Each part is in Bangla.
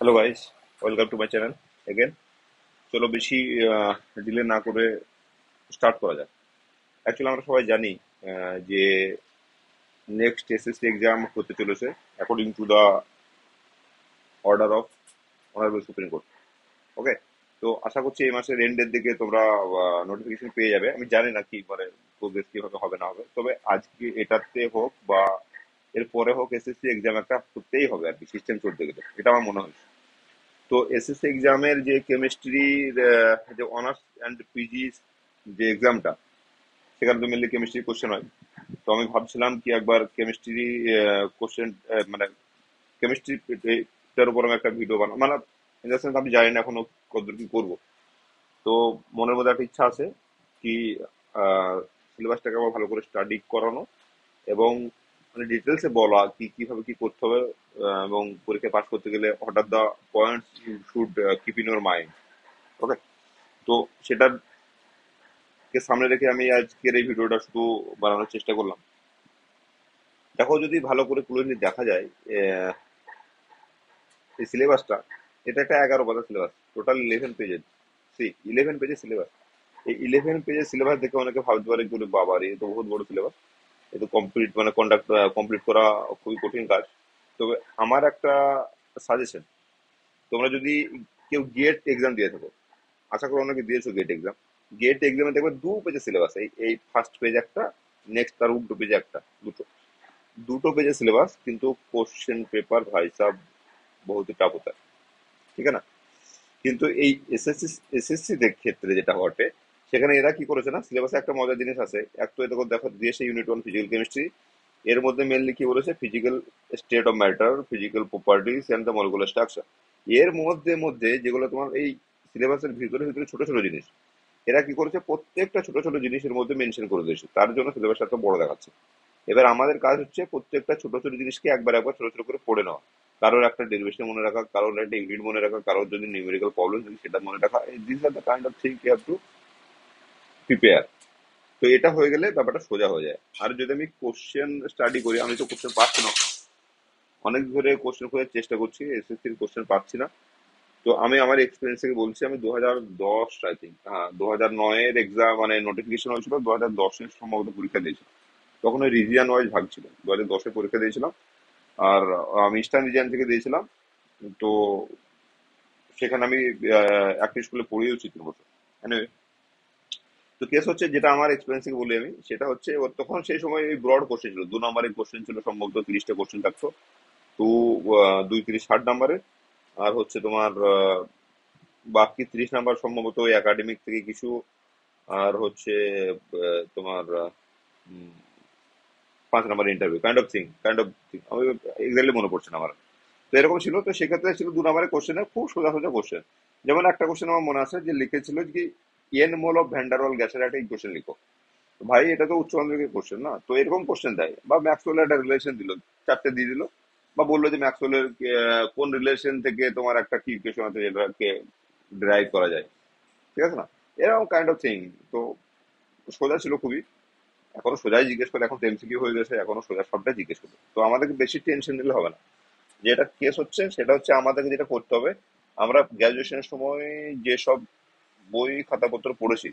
Hello guys, welcome to my channel again. চলো বেশি ডিলে না করে স্টার্ট করা যাক। অ্যাকচুয়ালি আমরা সবাই জানি যে নেক্সট এসএসসি এক্সাম হতে চলেছে according to the order of honourable Supreme Court. Okay, তো আশা করছি এই মাসের এন্ডের দিকে তোমরা নোটিফিকেশন পেয়ে যাবে। আমি জানি না কি মানে প্রোগ্রেস কিভাবে হবে না হবে, তবে আজকে এটাতে হোক বা এর পরে হোক এসএসসি এক্সাম একটা করতেই হবে আর কি, সিস্টেম চলতে গেলে, এটা আমার মনে হয়। তো এসএসসি এক্সামের যে কেমিস্ট্রির যে অনার্স অ্যান্ড পিজি যে এক্সামটা, সেখানে তো মেনলি কেমিস্ট্রি কোশ্চেন হয়। তো আমি ভাবছিলাম কি একবার কেমিস্ট্রি কোশ্চেন মানে কেমিস্ট্রিটার উপর আমি একটা ভিডিও বানাবো, মানে ইন দ্য সেন্স আমি জানি না এখনো কতদূর কি করবো। তো মনের মধ্যে একটা ইচ্ছা আছে কি সিলেবাসটাকে আবার ভালো করে স্টাডি করানো এবং মানে ডিটেলসে বলা কি কিভাবে কি করতে হবে, এবং পরীক্ষায় পাস করতে গেলে হঠাৎ the points you should keep in your mind. Okay, তো সেটাকে সামনে রেখে আমি আজকের এই ভিডিওটা শুধু বানানোর চেষ্টা করলাম। দেখো, যদি ভালো করে ক্লোজলি দেখা যায় আহ, এই সিলেবাসটা, এটা একটা 11 পাতা সিলেবাস, টোটাল 11 পেজের। 11 পেজের সিলেবাস। এই 11 পেজের সিলেবাস দেখে অনেকে ভাবতে পারে কি বাবা রে, এ তো বহুত বড় সিলেবাস, এ তো কমপ্লিট মানে কন্ডাক্ট কমপ্লিট করা খুবই কঠিন কাজ। তবে আমার একটা সাজেশন, তোমরা যদি কেউ গেট এক্সাম দিয়ে থাকো, আশা করি অনেকে দিয়েছো গেট এক্সাম, গেট এক্সামে দেখবে 2 পেজের সিলেবাস। এই এই ফার্স্ট পেজ একটা, নেক্সট তার উল্টো পেজে একটা, দুটো দুটো পেজের সিলেবাস, কিন্তু কোশ্চেন পেপার ভাই সাহ বহুত টাফ হতা है। ঠিক আছে না? কিন্তু এই এসএসসি এসএসসি ক্ষেত্রে যেটা ঘটে, সেখানে এরা কি করেছে না, সিলেবাসে একটা মজার জিনিস আছে। এক তো এটা দেখো দিয়েছে ইউনিট 1 ফিজিক্যাল কেমিস্ট্রি, এর মধ্যে মেনলি কি বলেছে, physical state of matter, physical properties and the molecular structure. এর মধ্যে মধ্যে যেগুলো তোমার এই সিলেবাসের ভিতরে ভিতরে ছোট ছোট জিনিস, এরা কি করেছে, প্রত্যেকটা ছোট ছোট জিনিসের মধ্যে মেনশন করে দিয়েছে, তার জন্য সিলেবাসটা এত বড় দেখাচ্ছে। এবার আমাদের কাজ হচ্ছে প্রত্যেকটা ছোট ছোট জিনিসকে একবার একবার ছোট ছোট করে পড়ে নেওয়া। কারোর একটা ডেরিভেশন মনে রাখা, কারোর একটা ইউনিট মনে রাখা, কারোর যদি নিউমেরিক্যাল প্রবলেম থাকে সেটা মনে রাখা। This are the kind of thing you have to prepare. তো এটা হয়ে গেলে ব্যাপারটা সোজা হয়ে যায়। আর যদি আমি কোশ্চেন স্টাডি করি, আমি তো কোশ্চেন পাচ্ছি না, অনেক ধরে কোশ্চেন খোঁজার চেষ্টা করছি, এসএসসির কোশ্চেন পাচ্ছি না। তো আমি আমার এক্সপিরিয়েন্স থেকে বলছি, আমি 2010 আই থিঙ্ক, হ্যাঁ 2009-এর এক্সাম মানে নোটিফিকেশন হয়েছিল, 2010-এর সম্ভবত পরীক্ষা দিয়েছিল। তখন ওই রিজিয়ান ওয়াইজ ভাগ ছিল, 2010-এ পরীক্ষা দিয়েছিলাম। আর আমি ইস্টার্ন রিজিয়ান থেকে দিয়েছিলাম। তো সেখানে আমি একটা স্কুলে পড়িয়েওছি 3 বছর। Anyway, তো কেস হচ্ছে, যেটা আমার এক্সপিরিয়েন্স থেকে বলি আমি, সেটা হচ্ছে ওর তখন সেই সময় ব্রড কোশ্চেন ছিল, 2 নম্বরের কোশ্চেন ছিল, সম্ভবত 30টা কোশ্চেন থাকতো। তো 2 3 60 নম্বরের। আর হচ্ছে তোমার বাকি 30 নাম্বার সম্ভবত ওই একাডেমিক থেকে কিছু, আর হচ্ছে তোমার 5 number interview, kind of thing আমি এক্স্যাক্টলি মনে পড়ছে না আমার। তো এরকম ছিল। তো সেক্ষেত্রে ছিল 2 নম্বরের কোশ্চেনে খুব সোজা সোজা কোশ্চেন। যেমন একটা কোশ্চেন আমার মনে আছে যে লিখেছিল যে এন মোল অফ ভ্যান্ডারওয়াল গ্যাসের একটা ইকুয়েশন লিখো। তো ভাই এটা তো উচ্চ মাধ্যমিকের কোশ্চেন না, তো এরকম কোশ্চেন দেয়, বা ম্যাক্সওয়েলের একটা রিলেশন দিল, 4টে দিয়ে দিল, বা বললো যে ম্যাক্সওয়েলের কোন রিলেশন থেকে তোমার একটা কি ইকুয়েশন আছে যেটাকে ডেরাইভ করা যায়। ঠিক আছে না? এরকম কাইন্ড অফ থিং। তো সোজা ছিল খুবই। এখনো সোজাই জিজ্ঞেস করে, এখন তো এমসিকিউ হয়ে গেছে, এখনো সোজা সবটাই জিজ্ঞেস করে, তো আমাদেরকে বেশি টেনশন নিলে হবে না। যেটা কেস হচ্ছে সেটা হচ্ছে আমাদেরকে যেটা করতে হবে, আমরা গ্রাজুয়েশনের সময় যেসব বই খাতাপত্র পড়েছি,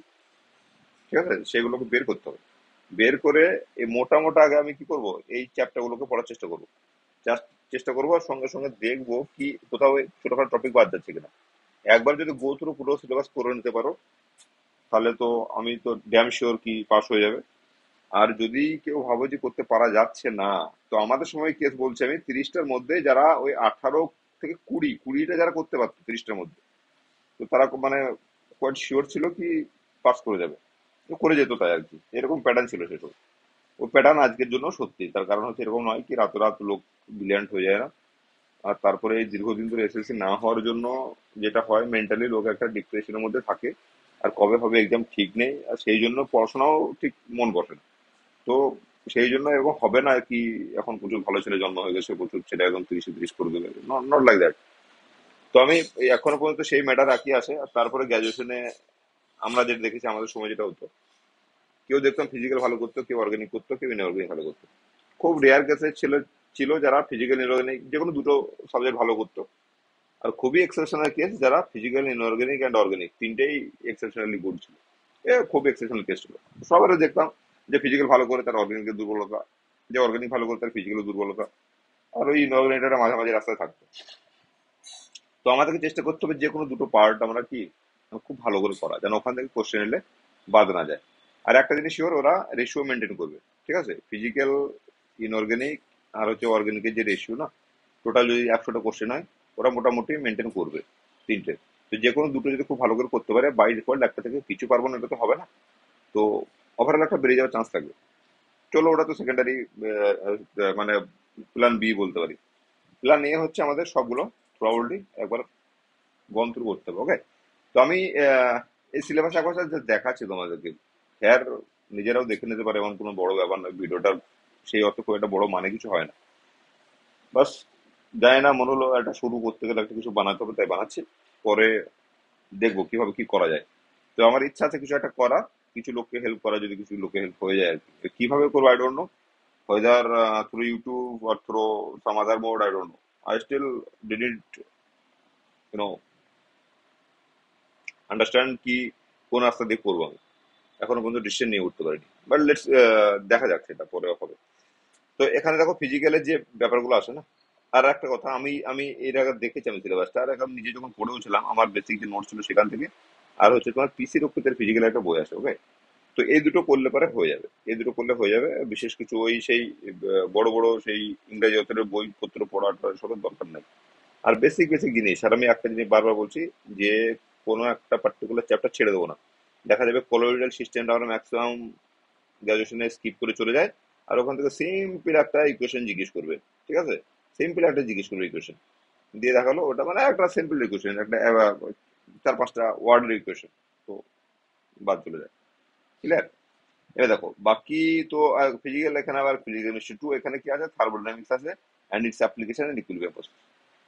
ঠিক আছে, সেগুলোকে বের করতে হবে। বের করে এই মোটা মোটা আগে আমি কি করব, এই চ্যাপ্টার গুলোকে পড়ার চেষ্টা করবো। জাস্ট চেষ্টা করবো, আর সঙ্গে সঙ্গে দেখবো কি কোথাও এই ছোটখাটো টপিক বাদ যাচ্ছে কিনা। একবার যদি গো থ্রু পুরো সিলেবাস করে নিতে পারো, তাহলে তো আমি তো ড্যাম শিওর কি পাস হয়ে যাবে। আর যদি কেউ ভাবো যে করতে পারা যাচ্ছে না, তো আমাদের সময় কেস বলছে আমি, 30টার মধ্যে যারা ওই 18 থেকে 20টা যারা করতে পারতো 30টার মধ্যে, তো তারা মানে কোয়াইট শিওর ছিল কি পাস করে যাবে। তো করে যেত তাই আর কি, এরকম প্যাটার্ন ছিল সেসব। ওই প্যাটার্ন আজকের জন্য সত্যি, তার কারণ হচ্ছে এরকম নয় কি রাতারাত লোক ব্রিলিয়ান্ট হয়ে যায় না। আর তারপরে এই দীর্ঘদিন ধরে এসএসসি না হওয়ার জন্য যেটা হয়, মেন্টালি লোক একটা ডিপ্রেশনের মধ্যে থাকে, আর কবে হবে এক্সাম ঠিক নেই, আর সেই জন্য পড়াশোনাও ঠিক মন বসে না। তো সেই জন্য এরকম হবে না কি এখন প্রচুর ভালো ছেলে জন্ম হয়ে গেছে, প্রচুর ছেলে একদম 30-30 করে দেবে, নট লাইক দ্যাট। তো আমি এখনো পর্যন্ত সেই ম্যাটার রাখি আছে। আর তারপরে গ্রাজুয়েশনে আমরা যেটা দেখেছি, আমাদের সময় যেটা হতো, কেউ দেখতাম ফিজিক্যাল ভালো করতো, কেউ অর্গানিক করতো, কেউ ইনঅর্গানিক ভালো করতো। খুব রেয়ার কেসে ছিল ছিল যারা ফিজিক্যাল ইনঅর্গানিক যে কোনো দুটো সাবজেক্ট ভালো করতো। আর খুবই এক্সেপশনাল কেস যারা ফিজিক্যাল, ইনঅর্গানিক অ্যান্ড অর্গানিক তিনটেই এক্সেপশনালি গুড ছিল। এ খুব এক্সেপশনাল কেস ছিল। সবারও দেখতাম যে ফিজিক্যাল ভালো করে তার অর্গানিকের দুর্বলতা, যে অর্গানিক ভালো করে তার ফিজিক্যাল দুর্বলতা, আর ওই ইনঅর্গানিকটা মাঝামাঝি রাস্তায় থাকতো। তো আমাদেরকে চেষ্টা করতে হবে যে কোনো দুটো পার্ট আমরা কি খুব ভালো করে করা, যেন ওখান থেকে কোশ্চেন এলে বাদ না যায়। আর একটা জিনিস শিওর, ওরা রেশিও মেনটেন করবে। ঠিক আছে, ফিজিক্যাল, ইনঅর্গানিক আর হচ্ছে অর্গানিকের যে রেশিও না, টোটাল যদি 100টা কোশ্চেন হয়, ওরা মোটামুটি মেনটেন করবে তিনটে। তো যে কোনো দুটো যদি খুব ভালো করে করতে পারে, বাই ডিফল্ট একটা থেকে কিছু পারবো না, এটা তো হবে না। তো ওভারঅল একটা বেড়ে যাওয়ার চান্স থাকবে। চলো, ওটা তো সেকেন্ডারি, মানে প্ল্যান বি বলতে পারি। প্ল্যান এ হচ্ছে আমাদের সবগুলো প্রবাবলি একবার গন থ্রু করতে হবে। ওকে, তো আমি এই সিলেবাস একবার দেখাচ্ছি তোমাদেরকে। হ্যাঁ, নিজেরাও দেখে নিতে পারে, এমন কোনো বড় ব্যাপার নয়। ভিডিওটা সেই অর্থ খুব একটা বড় মানে কিছু হয় না। বাস, জানি না, মনে হলো একটা শুরু করতে গেলে একটা কিছু বানাতে হবে, তাই বানাচ্ছি। পরে দেখবো কিভাবে কি করা যায়। তো আমার ইচ্ছা আছে কিছু একটা করা, কিছু লোককে হেল্প করা, যদি কিছু লোকে হেল্প হয়ে যায় আর কি। তো কিভাবে করবো I don't no, whether through YouTube or through some other mode, I don't know. I still didn't, you know, understand কি কোন রাস্তা দিয়ে করবো আমি। এখনো পর্যন্ত ডিসিশন নিয়ে উঠতে পারিনি, বাট লেটস দেখা যাক, সেটা পরে হবে। তো এখানে দেখো ফিজিক্যালের যে ব্যাপারগুলো আসে না। আর একটা কথা, আমি আমি এর আগে দেখেছি আমি সিলেবাসটা, আর এখন নিজে যখন পড়েওছিলাম, আমার বেসিক যে নোট ছিল সেখান থেকে। আর হচ্ছে তোমার পিসি রক্ষিতের ফিজিক্যাল একটা বই আছে। ওকে, তো এই দুটো করলে পরে হয়ে যাবে, এই দুটো করলে হয়ে যাবে। বিশেষ কিছু ওই সেই বড় বড় সেই ইংরেজি অক্ষরের বইপত্র পড়াটা সবের দরকার নেই। আর বেসিক বেসিক জিনিস। আর আমি একটা জিনিস বারবার বলছি, যে কোনো একটা পার্টিকুলার চ্যাপ্টার ছেড়ে দেবো না। দেখা যাবে কলোইডাল সিস্টেমটা আমরা ম্যাক্সিমাম গ্রাজুয়েশনে স্কিপ করে চলে যায়, আর ওখান থেকে সিম্পল একটা ইকুয়েশন জিজ্ঞেস করবে। ঠিক আছে, সিম্পল একটা জিজ্ঞেস করবে ইকুয়েশন, দিয়ে দেখালো ওটা মানে একটা সিম্পল ইকুয়েশন, একটা 4-5টা ওয়ার্ডের ইকুয়েশন। তো বাদ চলে যায়। ক্লিয়ার? এবার দেখো বাকি। তো ফিজিক্যাল, এখানে আবার ফিজিক্যাল কেমিস্ট্রি 2, এখানে কি আছে, থার্মোডাইনামিক্স আছে and its application and equilibrium process.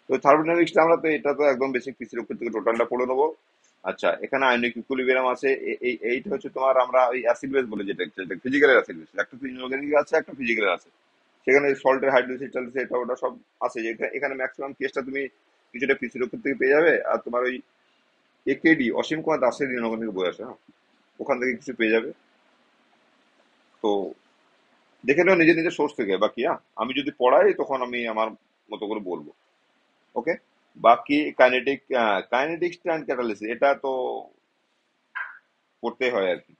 তো থার্মোডাইনামিক্সটা আমরা তো, এটা তো একদম বেসিক পিসির উপর থেকে টোটালটা পড়ে নেবো। আচ্ছা, এখানে আয়নিক ইকুইলিব্রিয়াম আছে। এইটা হচ্ছে তোমার, আমরা ওই অ্যাসিড বেস বলে যেটা, ফিজিক্যালের অ্যাসিড বেস, একটা তো ইনঅর্গানিক আছে, একটা ফিজিক্যালের আছে। সেখানে সল্টের হাইড্রোসিস টাইড্রোসিস এটা ওটা সব আছে। যে এখানে ম্যাক্সিমাম কেসটা তুমি কিছুটা পিসির উপর থেকে পেয়ে যাবে। আর তোমার ওই একেডি, অসীম কুমার দাসের ইনঅর্গানিক বই আছে, হ্যাঁ, ওখান থেকে কিছু পেয়ে যাবে। তো দেখে নাও নিজে নিজের সোর্স থেকে। বাকি হ্যাঁ, আমি যদি পড়াই তখন আমি আমার মতো করে বলবো। ওকে, বাকি কাইনেটিক্স অ্যান্ড ক্যাটালিসিস, এটা তো পড়তে হয় আর কি।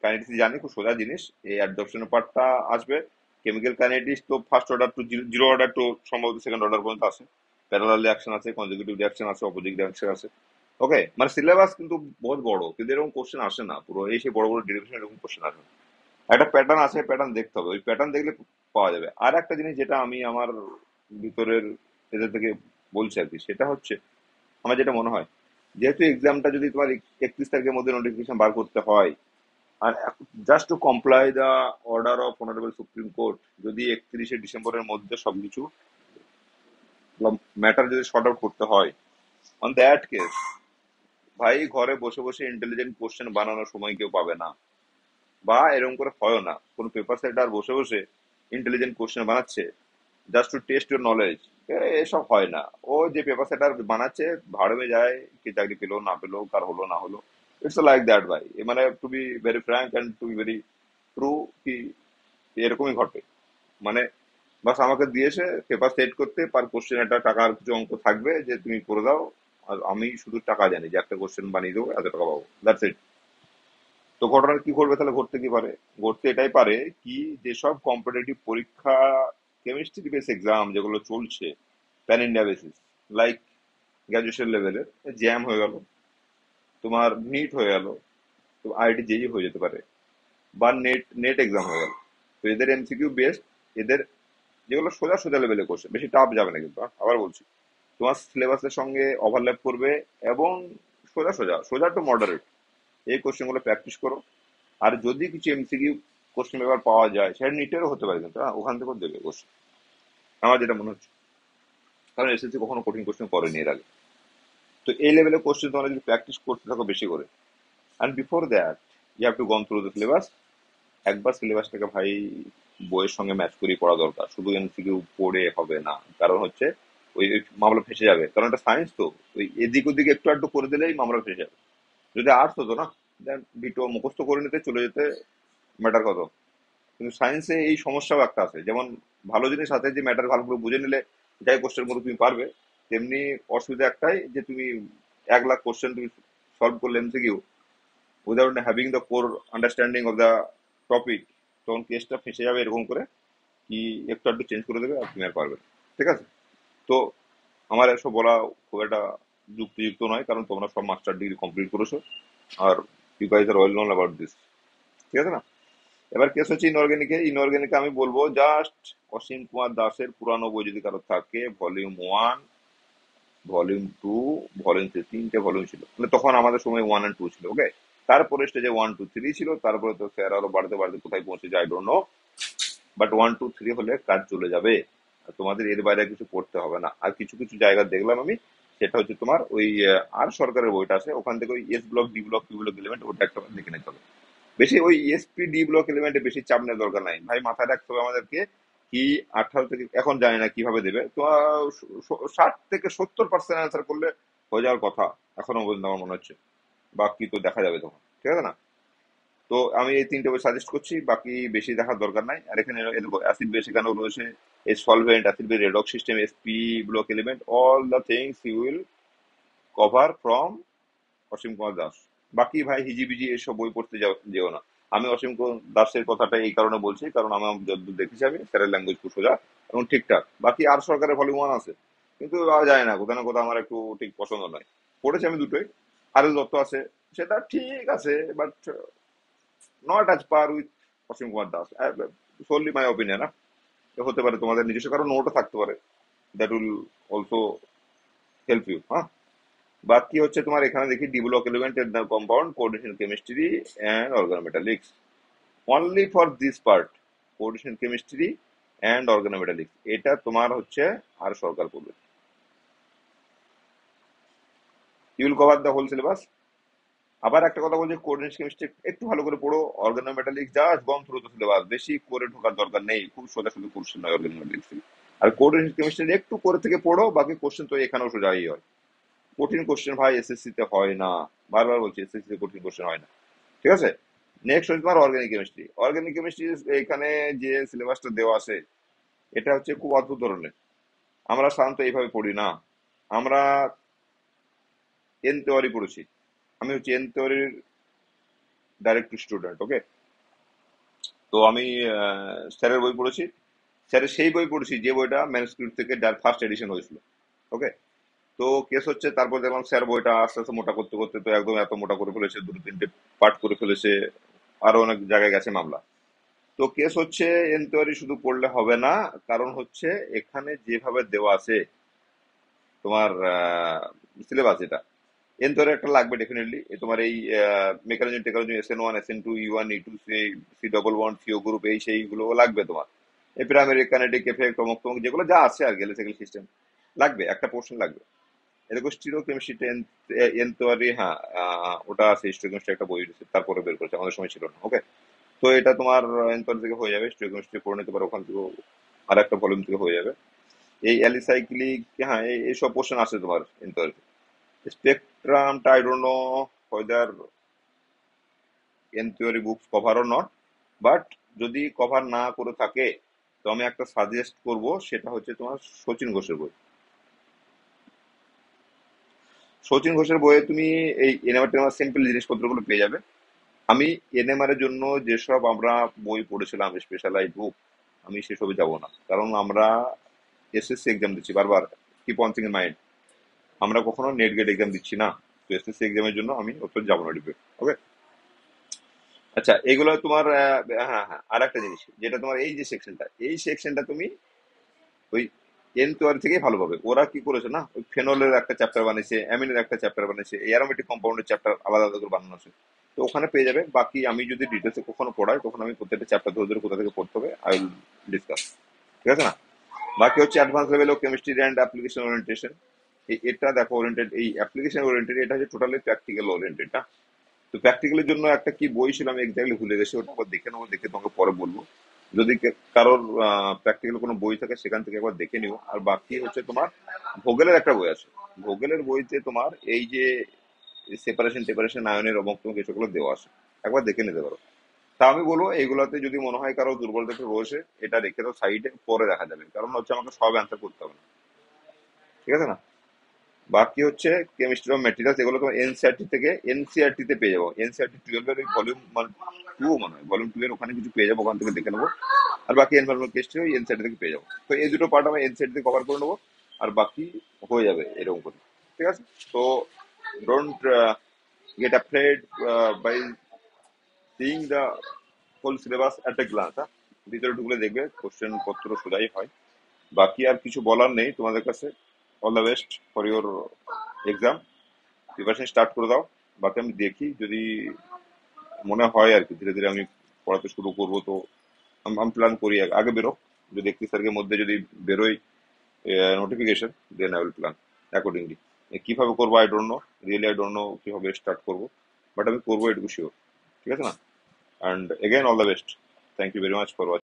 কাইনেটিক্স জানি, খুব সোজা জিনিস। এই অ্যাডজর্পশনের পার্টটা আসবে। কেমিক্যাল কাইনেটিক্স তো first order to zero order to সম্ভবত সেকেন্ড অর্ডার পর্যন্ত আছে। প্যারালাল রিঅ্যাকশন আছে, কনজিকিউটিভ রিঅ্যাকশন আছে, অপোজিট রিঅ্যাকশন আছে। ওকে, মানে সিলেবাস কিন্তু বহুত বড়, কিন্তু এরকম কোশ্চেন আসে না পুরো এই সেই বড় বড় ডিরেকশন, এরকম কোশ্চেন আসে না। একটা প্যাটার্ন আছে, প্যাটার্ন দেখতে হবে, ওই প্যাটার্ন দেখলে পাওয়া যাবে। আর একটা জিনিস যেটা আমি আমার ভিতরের এদের থেকে বলছি আর কি, সেটা হচ্ছে আমার যেটা মনে হয়, যেহেতু এক্সামটা যদি তোমার 31 তারিখের মধ্যে নোটিফিকেশন বার করতে হয়, আর just to comply the order of honourable Supreme Court, যদি 31শে ডিসেম্বরের মধ্যে সবকিছু ম্যাটার যদি শর্ট আউট করতে হয়, অন দ্যাট কেস ভাই, ঘরে বসে বসে ইন্টেলিজেন্ট কোশ্চেন বানানোর সময় কেউ পাবে না। বা এরকম করে হয় না, কোন পেপার সেটার বসে বসে ইন্টেলিজেন্ট কোশ্চেন বানাচ্ছে just to test your knowledge. এসব হয় না। ও যে পেপার সেটার বানাচ্ছে, ভাড়মে যায়, কি চাকরি পেলো না পেলো, কার হলো না হলো, ইটস লাইক দ্যাট ভাই। মানে to be very frank and to be very true, কি এরকমই ঘটে। মানে বাস আমাকে দিয়েছে পেপার সেট করতে, পার কোশ্চেন একটা টাকার কিছু অঙ্ক থাকবে, যে তুমি করে দাও। আর আমি শুধু টাকা জানি যে একটা কোশ্চেন বানিয়ে দেবো, এত টাকা পাবো, দ্যাটস ইট। তো ঘটনা কি ঘটবে তাহলে, ঘটতে কি পারে, ঘটতে এটাই পারে কি, যেসব কম্পিটিটিভ পরীক্ষা, কেমিস্ট্রি বেস এক্সাম যেগুলো চলছে pan India basis, like graduation লেভেলের, জ্যাম হয়ে গেল, তোমার নিট হয়ে গেল, তো আইআইটি জেই হয়ে যেতে পারে, বা নেট নেট এক্সাম হয়ে গেল। তো এদের এমসিকিউ বেসড, এদের যেগুলো সোজা সোজা লেভেলে কোশ্চেন, বেশি টাফ যাবে না কিন্তু, আবার বলছি, তোমার সিলেবাসের সঙ্গে ওভারল্যাপ করবে, এবং সোজা সোজা সোজা টু মডারেট এই কোশ্চেন গুলো প্র্যাকটিস করো। আর যদি কিছু এমসিকিউ কোশ্চেন পেপার পাওয়া যায়, সেটা নিটেরও হতে পারে কিন্তু, হ্যাঁ, ওখান থেকেও দেবে কোশ্চেন, আমার যেটা মনে হচ্ছে। কারণ এসএসসি কখনো কঠিন কোশ্চেন করেনি এর আগে। তো এই লেভেলের কোশ্চেন তোমরা যদি প্র্যাকটিস করতে থাকো বেশি করে, and before that you have to gone through the syllabus. একবার সিলেবাসটাকে ভাই বইয়ের সঙ্গে ম্যাচ করিয়ে পড়া দরকার, শুধু এমসিকিউ পড়ে হবে না। কারণ হচ্ছে ওই মামলা ফেসে যাবে, কারণ এটা সায়েন্স তো। ওই এদিক ওদিক একটু আধটু করে দিলেই মামলা ফেসে যাবে। যদি আর্টস হতো না, দেন ডিটো মুখস্থ করে নিতে চলে যেতে, ম্যাটার কত। কিন্তু সায়েন্সে এই সমস্যাও একটা আছে, যেমন ভালো জিনিস আছে যে ম্যাটার ভালো করে বুঝে নিলে যাই কোশ্চেন মতো তুমি পারবে, তেমনি অসুবিধা একটাই যে তুমি 1 লাখ কোশ্চেন তুমি সলভ করলে MCQ without having the core understanding of the topic, তখন কেসটা ফেসে যাবে এরকম করে কি একটু একটু চেঞ্জ করে দেবে আর তুমি আর পারবে না। ঠিক আছে? তো আমার এসব বলা খুব একটা যুক্তিযুক্ত নয়, কারণ তোমরা সব মাস্টার ডিগ্রি কমপ্লিট করেছো, আর you guys are well known about this. ঠিক আছে না? এবার কেস হচ্ছে ইনঅর্গ্যানিকে। ইনঅর্গ্যানিকে আমি বলবো জাস্ট অসীম কুমার দাসের পুরানো বই যদি কারো থাকে, ভলিউম 1, ভলিউম 2, ভলিউম 3, 3টে ভলিউম ছিল, মানে তখন আমাদের সময় 1 and 2 ছিল। ওকে, তারপরে স্টেজে 1, 2, 3 ছিল, তারপরে তো স্যার আরো বাড়তে বাড়তে কোথায় পৌঁছে যায় আই ডোন্ট নো, বাট 1, 2, 3 হলে কাজ চলে যাবে। আর তোমাদের এর বাইরে কিছু পড়তে হবে না। আর কিছু কিছু জায়গা দেখলাম আমি, সেটা হচ্ছে তোমার ওই আর সরকারের বইটা আছে, ওখান থেকে ওই S block, D block, P block element ওটা একটা দেখে নিতে হবে। বেশি ওই এসপি ডি ব্লক এলিমেন্টে বেশি চাপ নেওয়ার দরকার নাই ভাই, মাথায় রাখতে হবে আমাদেরকে কি 18 থেকে, এখন জানি না কিভাবে দেবে তো, 60 থেকে 70% অ্যান্সার করলে হয়ে যাওয়ার কথা এখনো পর্যন্ত আমার মনে হচ্ছে। বাকি তো দেখা যাবে তখন। ঠিক আছে না? তো আমি এই 3টে বই সাজেস্ট করছি, বাকি বেশি দেখার দরকার নাই। আর এখানে অ্যাসিড বেস এখানেও রয়েছে, এই solvent, acid base, redox system, SP block element, all the things you will cover from Asim Kumar Das. বাকি ভাই হিজিবিজি এসব বই পড়তে যেও না। আমি অসীম কুমার দাসের কথাটা এই কারণে বলছি, কারণ আমি যতদূর দেখেছি আমি স্যারের ল্যাঙ্গুয়েজ খুব সোজা এবং ঠিকঠাক। বাকি আর সরকারের ভলিউম 1 আছে, কিন্তু যায় না, কোথাও না কোথাও আমার একটু ঠিক পছন্দ নয়। পড়েছি আমি দুটোই। আরএল দত্ত আছে, সেটা ঠিক আছে, but not as per with Asim Kumar Das. So only my opinion. হতে পারে তোমাদের নিজস্ব কারো নোটও থাকতে পারে, that will also help you. হ্যাঁ, বাকি হচ্ছে তোমার এখানে দেখি ডি ব্লক এলিমেন্ট এর compound, coordination chemistry and organometallics, only for this part, coordination chemistry and organometallics, এটা তোমার হচ্ছে আর সরকার করবে। You will cover the whole syllabus. আবার একটা কথা বলছি, কোঅর্ডিনেশন কেমিস্ট্রি একটু ভালো করে পড়ো, organometallics just gone through the syllabus, বেশি করে ঢোকার দরকার নেই, খুব সোজা শুধু কোশ্চেন নয় অর্গানোমেটালিক্স। আর কোঅর্ডিনেশন কেমিস্ট্রি একটু করে থেকে পড়ো, বাকি কোশ্চেন তো এখানেও সোজাই হয়। কঠিন কোশ্চেন ভাই এসএসসি তে হয় না, বারবার বলছি এসএসসি তে কঠিন কোশ্চেন হয় না। ঠিক আছে? নেক্সট হচ্ছে তোমার অর্গানিক কেমিস্ট্রি। অর্গানিক কেমিস্ট্রি এখানে যে সিলেবাসটা দেওয়া আছে, এটা হচ্ছে খুব অদ্ভুত ধরনের। আমরা সাধারণত এইভাবে পড়ি না, আমরা এন থিওরি পড়েছি। আমি হচ্ছে এন থিওরির ডাইরেক্ট স্টুডেন্ট। ওকে, তো আমি স্যারের বই পড়েছি, স্যারের সেই বই পড়েছি যে বইটা ম্যানুস্ক্রিপ্ট থেকে যার ফার্স্ট এডিশন হয়েছিল। ওকে, তো কেস হচ্ছে তারপর দেখলাম স্যার বইটা আস্তে আস্তে মোটা করতে করতে তো একদম এত মোটা করে ফেলেছে, 2-3টে পার্ট করে ফেলেছে, আরো অনেক জায়গায় গেছে মামলা। তো কেস হচ্ছে এন থিওরি শুধু পড়লে হবে না, কারণ হচ্ছে এখানে যেভাবে দেওয়া আছে তোমার সিলেবাস, এটা এন থিওরি একটা লাগবে ডেফিনেটলি। তোমার এই mechanism technology, SN1, SN2, E1, E2, C11, CO group, এই সেইগুলো লাগবে তোমার। এই প্রাইমারি কানেটিক এফেক্ট, অমুক তমুক যেগুলো যা আছে আর গেলে সেগুলো সিস্টেম লাগবে, একটা পোর্শন লাগবে। এরকম স্টিরো কেমিস্ট্রি এন থিওরি, হ্যাঁ, ওটা আছে, স্টিরো কেমিস্ট্রি একটা বই রয়েছে, তারপরে বের করেছে, আমাদের সময় ছিল না। ওকে, তো এটা তোমার এনথর থেকে হয়ে যাবে, স্টিওকেমিস্ট্রি করে নিতে পারো ওখান থেকে, আর একটা ভলিউম থেকে হয়ে যাবে। এই অ্যালিসাইক্লিক, হ্যাঁ, এইসব পোর্শন আছে তোমার এনথর। স্পেকট্রামটা I don't know whether an theory books cover or not, but যদি কভার না করে থাকে তো আমি একটা সাজেস্ট করব, সেটা হচ্ছে তোমার শচীন ঘোষের বই। শচীন ঘোষের বইয়ে তুমি এই এনএমআর টেনএমআর সিম্পল জিনিসপত্রগুলো পেয়ে যাবে। আমি এনএমআর এর জন্য যেসব আমরা বই পড়েছিলাম স্পেশালাইজ বুক, আমি সেসবে যাব না, কারণ আমরা এসএসসি এক্সাম দিচ্ছি বারবার, keep one thing in mind, আমরা কখনো নেট গেট এক্সাম দিচ্ছি না। তো এসএসসি এক্সামের জন্য আমি অত যাবো না ডিপে। ওকে, আচ্ছা, এগুলো তোমার হ্যাঁ হ্যাঁ, আর একটা জিনিস, যেটা তোমার এই যে সেকশনটা, এই সেকশনটা তুমি ওই এন টুয়ার থেকেই ভালো পাবে। ওরা কি করেছে না, ওই ফেনলের একটা চ্যাপ্টার বানিয়েছে, অ্যামিনের একটা চ্যাপ্টার বানিয়েছে, অ্যারোমেটিক কম্পাউন্ডের চ্যাপ্টার আলাদা আলাদা করে বানানো আছে, তো ওখানে পেয়ে যাবে। বাকি আমি যদি ডিটেলসে কখনো পড়াই, তখন আমি প্রত্যেকটা চ্যাপ্টার ধরে ধরে কোথা থেকে পড়তে হবে আই উইল ডিসকাস। ঠিক আছে না? বাকি হচ্ছে advance level of chemistry and application orientation. এটা দেখো ওরিয়েন্টেড, এই অ্যাপ্লিকেশন ওরিয়েন্টেড, এটা হচ্ছে টোটালি প্র্যাকটিক্যাল ওরিয়েন্টেড না। তো প্র্যাকটিক্যালের জন্য একটা কি বই ছিল, আমি এক্স্যাক্টলি ভুলে গেছি, ওটা আবার দেখে নেবো, দেখে তোমাকে পরে বলবো। যদি কারোর প্র্যাকটিক্যাল কোনো বই থাকে সেখান থেকে একবার দেখে নিও। আর বাকি হচ্ছে তোমার ভোগেলের একটা বই আছে, ভোগেলের বইতে তোমার এই যে সেপারেশন টেপারেশন আয়নের অমুক তমুক এসবগুলো দেওয়া আছে, একবার দেখে নিতে পারো। তা আমি বলবো এইগুলাতে যদি মনে হয় কারো দুর্বলতা একটু রয়েছে, এটা রেখে দাও সাইডে, পরে দেখা যাবে, কারণ হচ্ছে আমাকে সব অ্যান্সার করতে হবে না, ঠিক আছে না? বাকি হচ্ছে কেমিস্ট্রি অফ ম্যাটেরিয়ালস, এগুলো তোমার এনসিআরটি থেকে, এনসিআরটি তে পেয়ে যাবো, এনসিআরটি 12 এর ভলিউম 2 মনে হয়, ভলিউম 2 এর ওখানে কিছু পেয়ে যাবো, ওখান থেকে দেখে নেবো। আর বাকি এনভায়রনমেন্ট কেমিস্ট্রি ওই এনসিআরটি থেকে পেয়ে যাবো। তো এই দুটো পার্ট আমি এনসিআরটি থেকে কভার করে নেবো, আর বাকি হয়ে যাবে এরকম করে, ঠিক আছে? তো don't get afraid by seeing the whole syllabus at a glance. হ্যাঁ, ভিতরে ঢুকলে দেখবে কোশ্চেন পত্র সোজাই হয়। বাকি আর কিছু বলার নেই তোমাদের কাছে। All the best for your exam, preparation start করে দাও। বাকি আমি দেখি যদি মনে হয় আর কি ধীরে ধীরে আমি পড়াতে শুরু করবো, তো আমি প্ল্যান করি আগে বেরো, যদি 31 তারিখের মধ্যে যদি বেরোই notification, then I will plan accordingly. কিভাবে করবো I don't know, really I don't know কিভাবে স্টার্ট করবো, বাট আমি করবো এটুকু শিওর, ঠিক আছে না? And again all the best, thank you very much for watching.